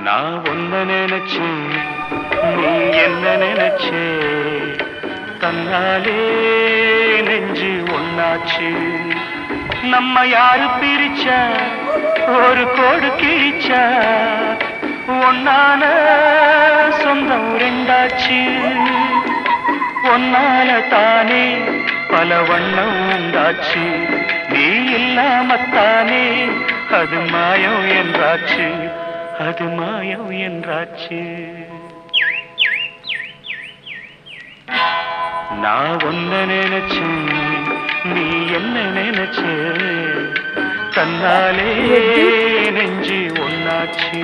நான் ஒன்ன நினைச்சு நீ என்ன நினைச்சே தன்னாலே நெஞ்சு ஒன்னாச்சு நம்ம யாரு பிரிச்சா ஒரு கோடு கிழிச்சா ஒன்னால சொந்தம் ரெண்டாச்சு ஒன்னால தானே பல வண்ணம் உண்டாச்சு நீ இல்லாமத்தானே அது மாயம் என்றாச்சு அது மாயம் என்றாச்சு நான் ஒன்ன நினைச்சேன் நீ என்ன நினைச்சே தன்னாலே நெஞ்சு ஒன்னாச்சு